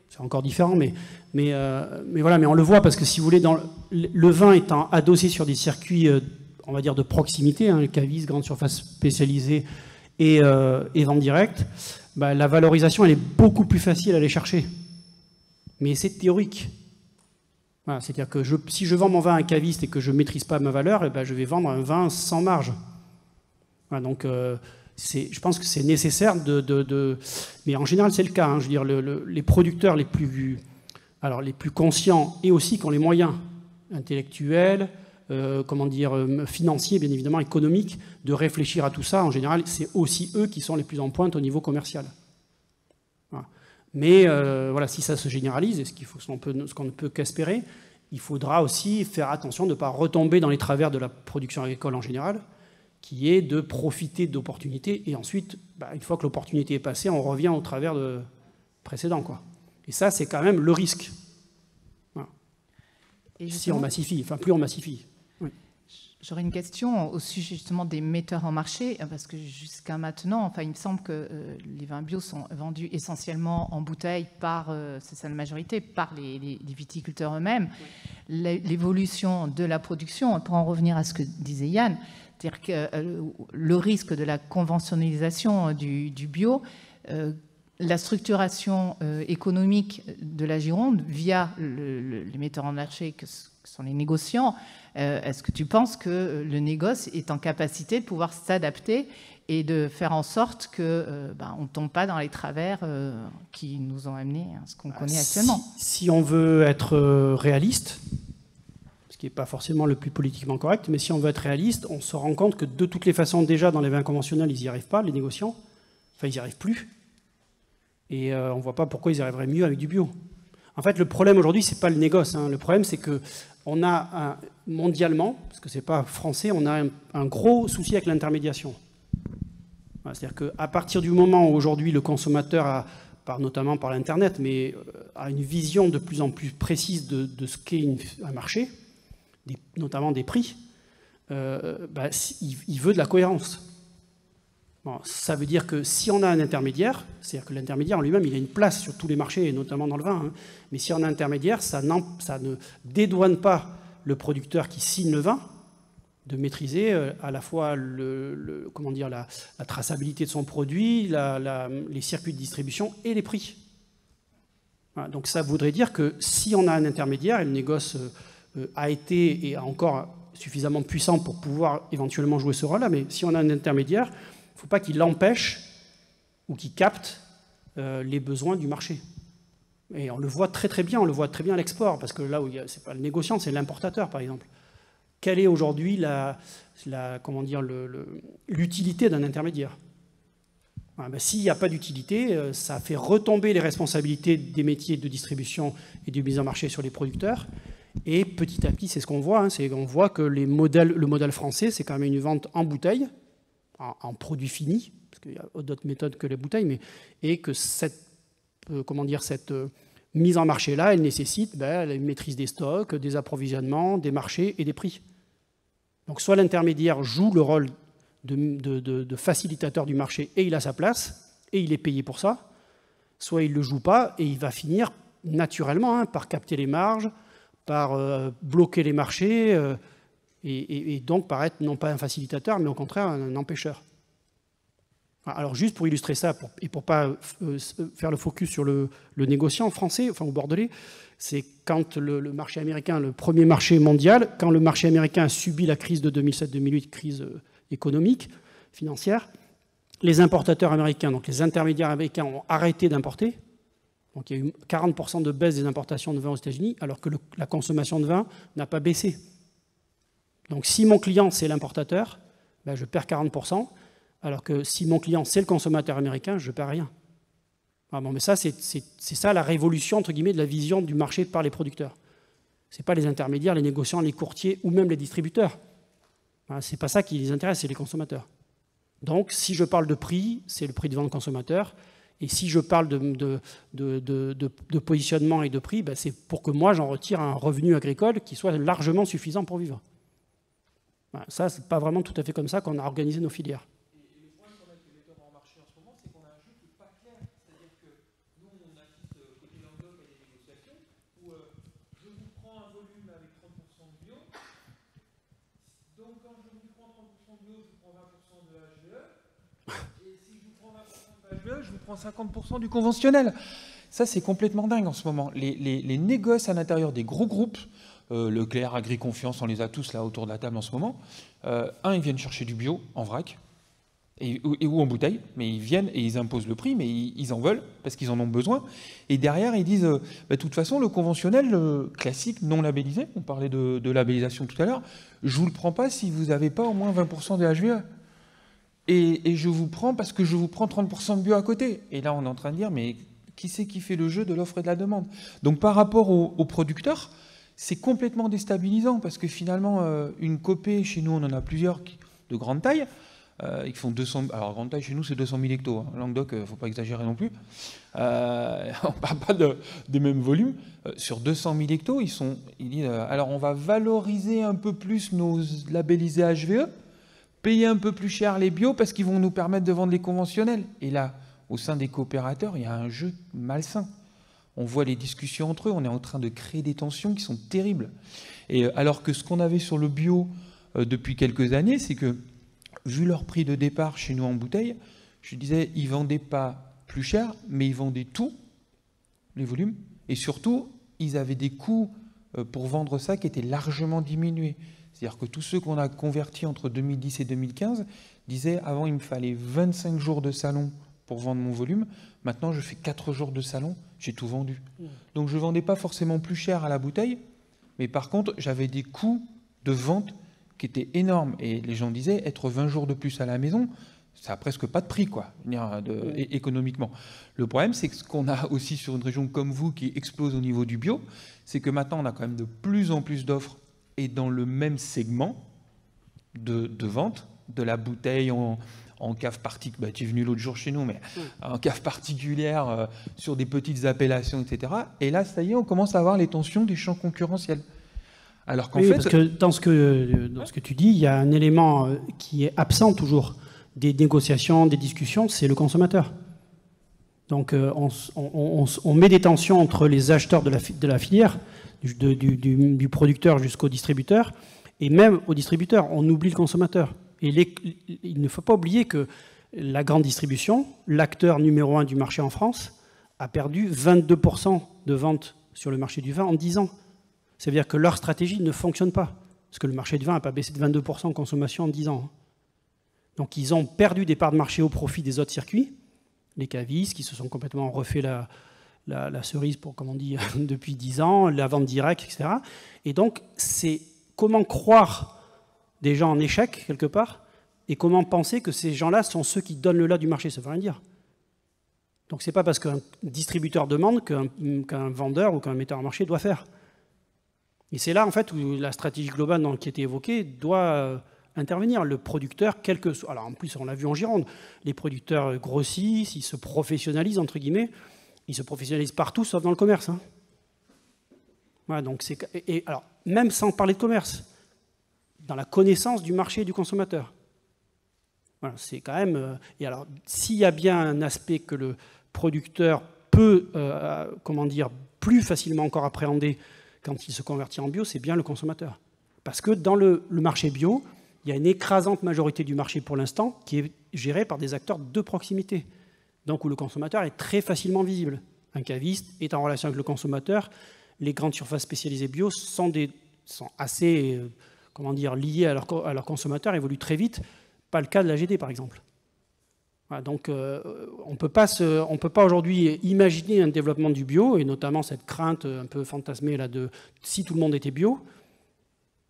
c'est encore différent, mais voilà, mais on le voit parce que si vous voulez, le vin étant adossé sur des circuits, on va dire de proximité, les cavistes, grandes surfaces spécialisées et vente directe. La valorisation, elle est beaucoup plus facile à aller chercher. Mais c'est théorique. Voilà, c'est-à-dire que si je vends mon vin à un caviste et que je ne maîtrise pas ma valeur, je vais vendre un vin sans marge. Voilà, donc, je pense que c'est nécessaire Mais en général, c'est le cas. Je veux dire, les producteurs les plus conscients et aussi qui ont les moyens intellectuels, financiers, bien évidemment, économiques, de réfléchir à tout ça. En général, c'est aussi eux qui sont les plus en pointe au niveau commercial. Voilà. Mais voilà, si ça se généralise, et ce qu'on ne peut qu'espérer, il faudra aussi faire attention de ne pas retomber dans les travers de la production agricole en général, qui est de profiter d'opportunités, et ensuite, une fois que l'opportunité est passée, on revient au travers de précédent, quoi. Et ça, c'est quand même le risque. Voilà. Si on massifie, plus on massifie. Oui. J'aurais une question au sujet justement des metteurs en marché, parce que jusqu'à maintenant, il me semble que les vins bio sont vendus essentiellement en bouteille c'est ça la majorité, par les viticulteurs eux-mêmes. Oui. L'évolution de la production, pour en revenir à ce que disait Yann, c'est-à-dire que le risque de la conventionnalisation du bio, la structuration économique de la Gironde via les metteurs en marché que sont les négociants, est-ce que tu penses que le négoce est en capacité de pouvoir s'adapter et de faire en sorte qu'on ne tombe pas dans les travers qui nous ont amené à ce qu'on connaît actuellement? Si on veut être réaliste, ce qui n'est pas forcément le plus politiquement correct, mais si on veut être réaliste, on se rend compte que de toutes les façons, déjà dans les vins conventionnels, ils n'y arrivent pas, les négociants. Ils n'y arrivent plus. Et on ne voit pas pourquoi ils y arriveraient mieux avec du bio. En fait, le problème aujourd'hui, c'est pas le négoce. Le problème, c'est que on a mondialement, parce que c'est pas français, on a un gros souci avec l'intermédiation. C'est-à-dire qu'à partir du moment où aujourd'hui le consommateur notamment par l'Internet, mais a une vision de plus en plus précise de ce qu'est un marché, notamment des prix, il veut de la cohérence. Bon, ça veut dire que si on a un intermédiaire, c'est-à-dire que l'intermédiaire en lui-même, il a une place sur tous les marchés, et notamment dans le vin, mais si on a un intermédiaire, ça ne dédouane pas le producteur qui signe le vin de maîtriser à la fois la traçabilité de son produit, les circuits de distribution et les prix. Voilà, donc ça voudrait dire que si on a un intermédiaire, et le négoce a été et encore suffisamment puissant pour pouvoir éventuellement jouer ce rôle-là, mais si on a un intermédiaire, il ne faut pas qu'il empêche ou qu'il capte les besoins du marché. Et on le voit très très bien, à l'export, parce que là où c'est pas le négociant, c'est l'importateur par exemple. Quelle est aujourd'hui l'utilité d'un intermédiaire? S'il n'y a pas d'utilité, ça fait retomber les responsabilités des métiers de distribution et de mise en marché sur les producteurs. Et petit à petit, c'est ce qu'on voit. On voit que le modèle français, c'est quand même une vente en bouteille, en produit fini, parce qu'il y a d'autres méthodes que les bouteilles, et que cette mise en marché-là, elle nécessite une maîtrise des stocks, des approvisionnements, des marchés et des prix. Donc soit l'intermédiaire joue le rôle de facilitateur du marché et il a sa place, et il est payé pour ça, soit il ne le joue pas et il va finir naturellement par capter les marges, par bloquer les marchés, et donc par être non pas un facilitateur, mais au contraire un empêcheur. Alors juste pour illustrer ça, et pour ne pas faire le focus sur le négociant français, enfin au bordelais, c'est quand le marché américain, le premier marché mondial, quand le marché américain a subi la crise de 2007-2008, crise économique, financière, les importateurs américains, donc les intermédiaires américains ont arrêté d'importer. Donc il y a eu 40% de baisse des importations de vin aux États-Unis, alors que la consommation de vin n'a pas baissé. Donc si mon client c'est l'importateur, je perds 40%. Alors que si mon client, c'est le consommateur américain, je ne perds rien. Mais ça, c'est ça la révolution, entre guillemets, de la vision du marché par les producteurs. Ce n'est pas les intermédiaires, les négociants, les courtiers ou même les distributeurs. Ce n'est pas ça qui les intéresse, c'est les consommateurs. Donc, si je parle de prix, c'est le prix de vente consommateur. Et si je parle de positionnement et de prix, c'est pour que moi, j'en retire un revenu agricole qui soit largement suffisant pour vivre. Ça, ce n'est pas vraiment tout à fait comme ça qu'on a organisé nos filières. Je vous prends 50% du conventionnel. Ça, c'est complètement dingue en ce moment. Les négoces à l'intérieur des gros groupes, Leclerc, Agriconfiance, on les a tous là autour de la table en ce moment. Ils viennent chercher du bio en vrac ou en bouteille, mais ils viennent et ils imposent le prix, mais ils en veulent parce qu'ils en ont besoin. Et derrière, ils disent, de toute façon, le conventionnel classique, non labellisé, on parlait de labellisation tout à l'heure, je ne vous le prends pas si vous n'avez pas au moins 20% de HVE. Et je vous prends parce que je vous prends 30% de bio à côté. Et là, on est en train de dire, mais qui c'est qui fait le jeu de l'offre et de la demande? Donc, par rapport aux producteurs, c'est complètement déstabilisant parce que finalement, une copée, chez nous, on en a plusieurs de grande taille, qui font 200... Alors, grande taille, chez nous, c'est 200 000 hectos. Languedoc, il ne faut pas exagérer non plus. On ne parle pas des mêmes volumes. Sur 200 000 hectos, ils disent, alors, on va valoriser un peu plus nos labellisés HVE, payer un peu plus cher les bio parce qu'ils vont nous permettre de vendre les conventionnels. Et là, au sein des coopérateurs, il y a un jeu malsain. On voit les discussions entre eux, on est en train de créer des tensions qui sont terribles. Et alors que ce qu'on avait sur le bio depuis quelques années, c'est que, vu leur prix de départ chez nous en bouteille, je disais, ils ne vendaient pas plus cher, mais ils vendaient tout, les volumes, et surtout, ils avaient des coûts pour vendre ça qui étaient largement diminués. C'est-à-dire que tous ceux qu'on a convertis entre 2010 et 2015 disaient, avant, il me fallait 25 jours de salon pour vendre mon volume. Maintenant, je fais 4 jours de salon, j'ai tout vendu. Donc, je ne vendais pas forcément plus cher à la bouteille, mais par contre, j'avais des coûts de vente qui étaient énormes. Et les gens disaient, être 20 jours de plus à la maison, ça n'a presque pas de prix, quoi, économiquement. Le problème, c'est que ce qu'on a aussi sur une région comme vous qui explose au niveau du bio, c'est que maintenant, on a quand même de plus en plus d'offres et dans le même segment de vente, de la bouteille en cave particulière, tu es venu l'autre jour chez nous, mais en cave particulière, sur des petites appellations, etc. Et là, ça y est, on commence à avoir les tensions des champs concurrentiels. Alors qu'en fait... Parce que dans ce que tu dis, il y a un élément qui est absent toujours des négociations, des discussions, c'est le consommateur. Donc on met des tensions entre les acheteurs de la filière, du producteur jusqu'au distributeur, et même au distributeur, on oublie le consommateur. Et il ne faut pas oublier que la grande distribution, l'acteur numéro 1 du marché en France, a perdu 22% de ventes sur le marché du vin en 10 ans. Ça veut dire que leur stratégie ne fonctionne pas. Parce que le marché du vin n'a pas baissé de 22% en consommation en 10 ans. Donc ils ont perdu des parts de marché au profit des autres circuits, les cavistes qui se sont complètement refait la cerise, pour, comme on dit, depuis 10 ans, la vente directe, etc. Et donc c'est comment croire des gens en échec, quelque part, et comment penser que ces gens-là sont ceux qui donnent le là du marché, ça ne veut rien dire. Donc c'est pas parce qu'un distributeur demande qu'un vendeur ou qu'un metteur en marché doit faire. Et c'est là, en fait, où la stratégie globale qui a été évoquée doit intervenir. Le producteur, quel que soit... Alors, en plus, on l'a vu en Gironde, les producteurs grossissent, ils se professionnalisent, entre guillemets. Ils se professionnalisent partout, sauf dans le commerce. Hein. Voilà, donc et alors, même sans parler de commerce, dans la connaissance du marché et du consommateur. Voilà, c'est quand même... et alors, s'il y a bien un aspect que le producteur peut, plus facilement encore appréhender quand il se convertit en bio, c'est bien le consommateur. Parce que dans le marché bio, il y a une écrasante majorité du marché pour l'instant qui est gérée par des acteurs de proximité. Donc où le consommateur est très facilement visible. Un caviste est en relation avec le consommateur. Les grandes surfaces spécialisées bio sont assez liées à leurs consommateurs, évoluent très vite. Pas le cas de la GD, par exemple. Voilà, donc on ne peut pas aujourd'hui imaginer un développement du bio, et notamment cette crainte un peu fantasmée là, de si tout le monde était bio.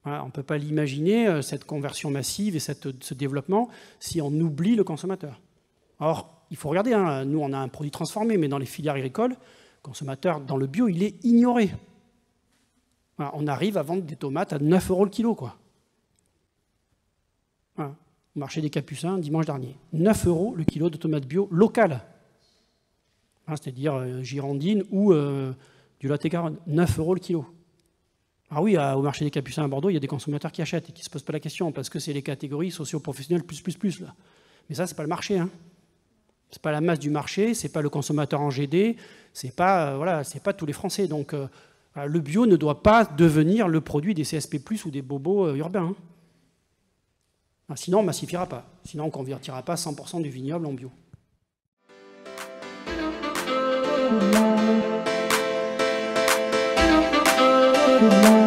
Voilà, on ne peut pas l'imaginer, cette conversion massive et ce développement, si on oublie le consommateur. Or, il faut regarder, hein, nous on a un produit transformé, mais dans les filières agricoles, le consommateur dans le bio, il est ignoré. Voilà, on arrive à vendre des tomates à 9 € le kilo, quoi. Voilà. Au marché des Capucins, dimanche dernier. 9 € le kilo de tomates bio locales. Hein, c'est-à-dire girondine ou du Lot-et-Garonne. 9 € le kilo. Ah oui, au marché des Capucins à Bordeaux, il y a des consommateurs qui achètent et qui ne se posent pas la question parce que c'est les catégories socio-professionnelles plus là. Mais ça, c'est pas le marché. Hein. C'est pas la masse du marché, c'est pas le consommateur en GD, c'est pas tous les Français. Donc le bio ne doit pas devenir le produit des CSP+ ou des bobos urbains. Hein. Sinon, on ne massifiera pas. Sinon, on ne convertira pas 100% du vignoble en bio. Good morning.